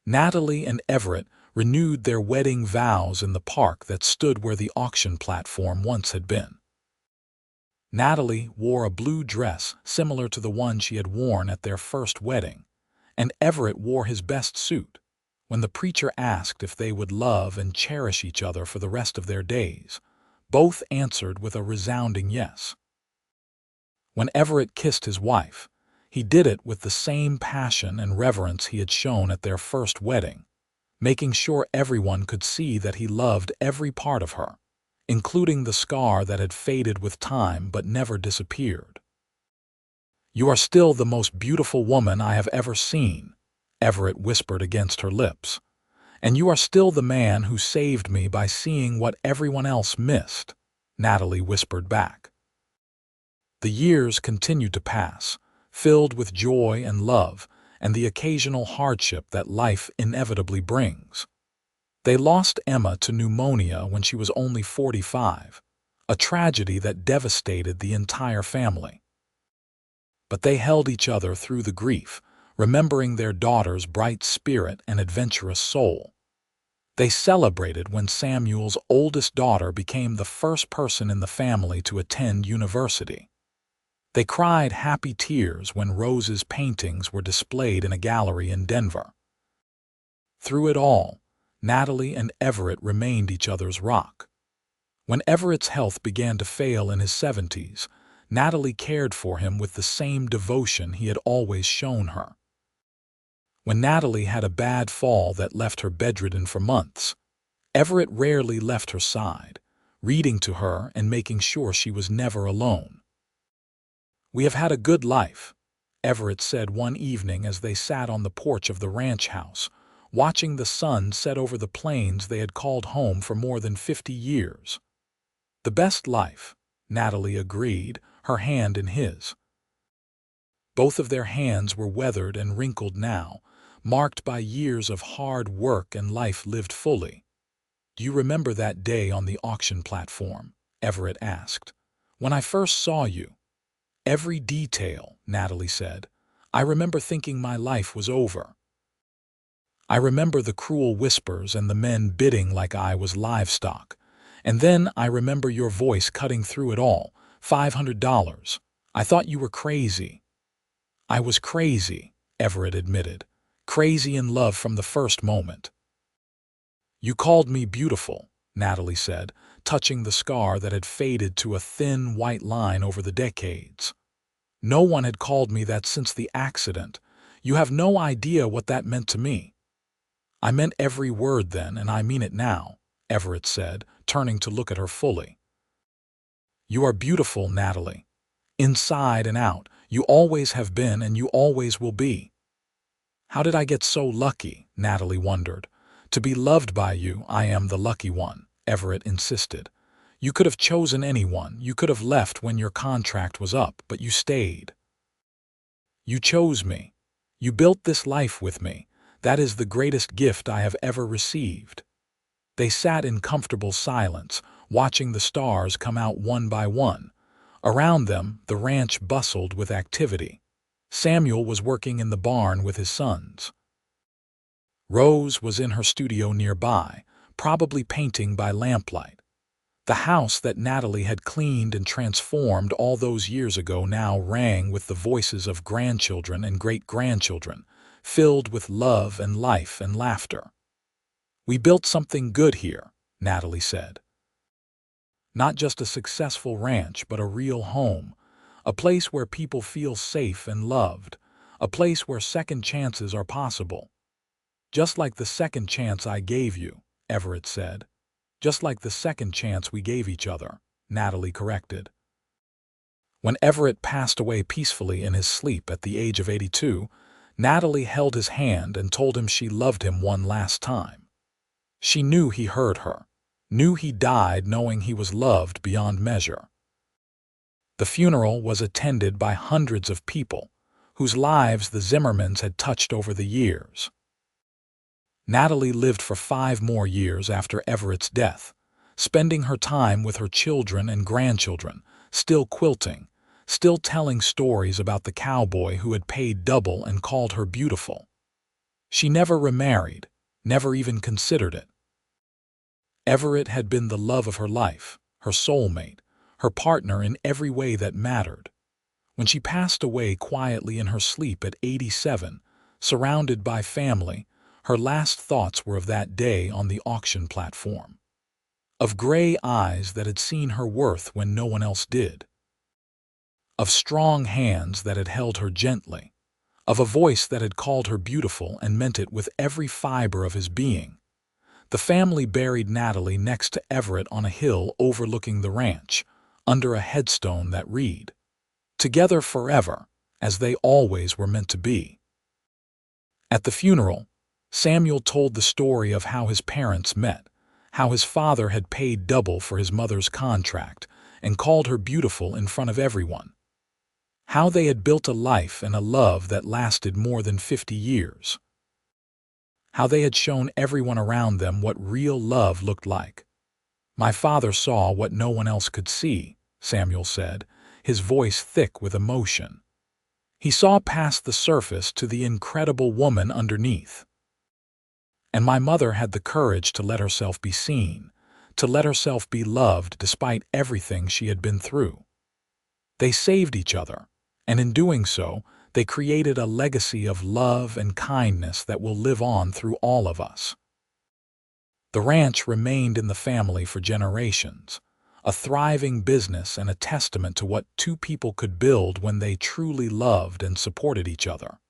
Natalie and Everett renewed their wedding vows in the park that stood where the auction platform once had been. Natalie wore a blue dress similar to the one she had worn at their first wedding, and Everett wore his best suit. When the preacher asked if they would love and cherish each other for the rest of their days, both answered with a resounding yes. When Everett kissed his wife, he did it with the same passion and reverence he had shown at their first wedding, making sure everyone could see that he loved every part of her, including the scar that had faded with time but never disappeared. "You are still the most beautiful woman I have ever seen," Everett whispered against her lips. "And you are still the man who saved me by seeing what everyone else missed," Natalie whispered back. The years continued to pass, filled with joy and love and the occasional hardship that life inevitably brings. They lost Emma to pneumonia when she was only 45, a tragedy that devastated the entire family. But they held each other through the grief, remembering their daughter's bright spirit and adventurous soul. They celebrated when Samuel's oldest daughter became the first person in the family to attend university. They cried happy tears when Rose's paintings were displayed in a gallery in Denver. Through it all, Natalie and Everett remained each other's rock. When Everett's health began to fail in his 70s, Natalie cared for him with the same devotion he had always shown her. When Natalie had a bad fall that left her bedridden for months, Everett rarely left her side, reading to her and making sure she was never alone. "We have had a good life," Everett said one evening as they sat on the porch of the ranch house, watching the sun set over the plains they had called home for more than 50 years. "The best life," Natalie agreed, her hand in his. Both of their hands were weathered and wrinkled now, marked by years of hard work and life lived fully. "Do you remember that day on the auction platform?" Everett asked. "When I first saw you?" "Every detail," Natalie said. "I remember thinking my life was over. I remember the cruel whispers and the men bidding like I was livestock. And then I remember your voice cutting through it all. $500. I thought you were crazy." "I was crazy," Everett admitted. "Crazy in love from the first moment." "You called me beautiful," Natalie said, touching the scar that had faded to a thin white line over the decades. "No one had called me that since the accident. You have no idea what that meant to me." "I meant every word then, and I mean it now," Everett said, turning to look at her fully. "You are beautiful, Natalie. Inside and out, you always have been and you always will be." "How did I get so lucky?" Natalie wondered. "To be loved by you, I am the lucky one," Everett insisted. "You could have chosen anyone, you could have left when your contract was up, but you stayed. You chose me. You built this life with me. That is the greatest gift I have ever received." They sat in comfortable silence, watching the stars come out one by one. Around them, the ranch bustled with activity. Samuel was working in the barn with his sons. Rose was in her studio nearby, probably painting by lamplight. The house that Natalie had cleaned and transformed all those years ago now rang with the voices of grandchildren and great-grandchildren, filled with love and life and laughter. "We built something good here," Natalie said. "Not just a successful ranch, but a real home, a place where people feel safe and loved, a place where second chances are possible." "Just like the second chance I gave you," Everett said. "Just like the second chance we gave each other," Natalie corrected. When Everett passed away peacefully in his sleep at the age of 82, Natalie held his hand and told him she loved him one last time. She knew he heard her, knew he died knowing he was loved beyond measure. The funeral was attended by hundreds of people, whose lives the Zimmermans had touched over the years. Natalie lived for 5 more years after Everett's death, spending her time with her children and grandchildren, still quilting, still telling stories about the cowboy who had paid double and called her beautiful. She never remarried, never even considered it. Everett had been the love of her life, her soulmate, her partner in every way that mattered. When she passed away quietly in her sleep at 87, surrounded by family, her last thoughts were of that day on the auction platform. Of gray eyes that had seen her worth when no one else did. Of strong hands that had held her gently. Of a voice that had called her beautiful and meant it with every fiber of his being. The family buried Natalie next to Everett on a hill overlooking the ranch, under a headstone that read, "Together forever, as they always were meant to be." At the funeral, Samuel told the story of how his parents met, how his father had paid double for his mother's contract and called her beautiful in front of everyone. How they had built a life and a love that lasted more than 50 years. How they had shown everyone around them what real love looked like. "My father saw what no one else could see," Samuel said, his voice thick with emotion. "He saw past the surface to the incredible woman underneath. And my mother had the courage to let herself be seen, to let herself be loved despite everything she had been through. They saved each other, and in doing so, they created a legacy of love and kindness that will live on through all of us." The ranch remained in the family for generations, a thriving business and a testament to what two people could build when they truly loved and supported each other.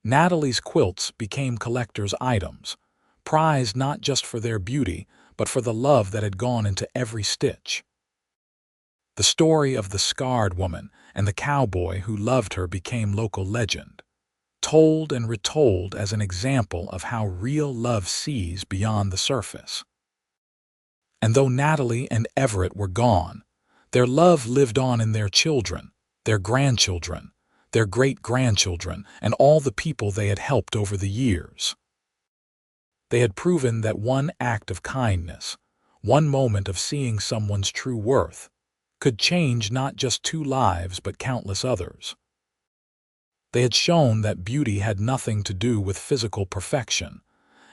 Natalie's quilts became collectors' items, prized not just for their beauty, but for the love that had gone into every stitch. The story of the scarred woman and the cowboy who loved her became local legend, told and retold as an example of how real love sees beyond the surface. And though Natalie and Everett were gone, their love lived on in their children, their grandchildren, their great-grandchildren, and all the people they had helped over the years. They had proven that one act of kindness, one moment of seeing someone's true worth, could change not just two lives but countless others. They had shown that beauty had nothing to do with physical perfection,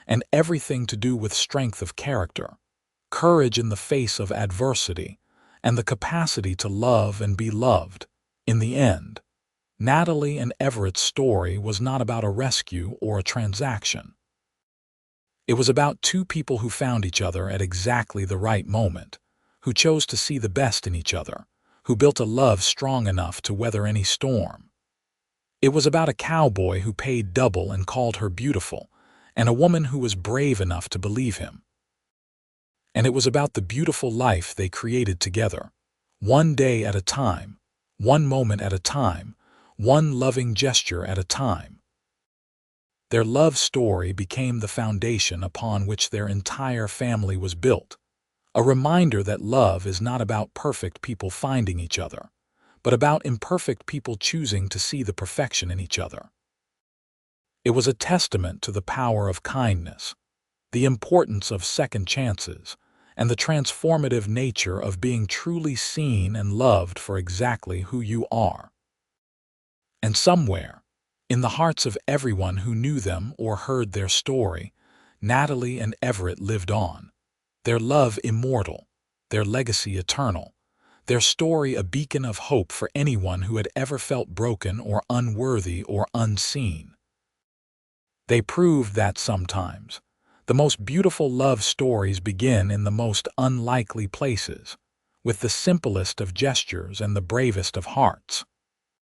and everything to do with strength of character, courage in the face of adversity, and the capacity to love and be loved. In the end, Natalie and Everett's story was not about a rescue or a transaction. It was about two people who found each other at exactly the right moment, who chose to see the best in each other, who built a love strong enough to weather any storm. It was about a cowboy who paid double and called her beautiful, and a woman who was brave enough to believe him. And it was about the beautiful life they created together, one day at a time, one moment at a time, one loving gesture at a time. Their love story became the foundation upon which their entire family was built, a reminder that love is not about perfect people finding each other, but about imperfect people choosing to see the perfection in each other. It was a testament to the power of kindness, the importance of second chances, and the transformative nature of being truly seen and loved for exactly who you are. And somewhere, in the hearts of everyone who knew them or heard their story, Natalie and Everett lived on, their love immortal, their legacy eternal, their story a beacon of hope for anyone who had ever felt broken or unworthy or unseen. They proved that sometimes the most beautiful love stories begin in the most unlikely places, with the simplest of gestures and the bravest of hearts.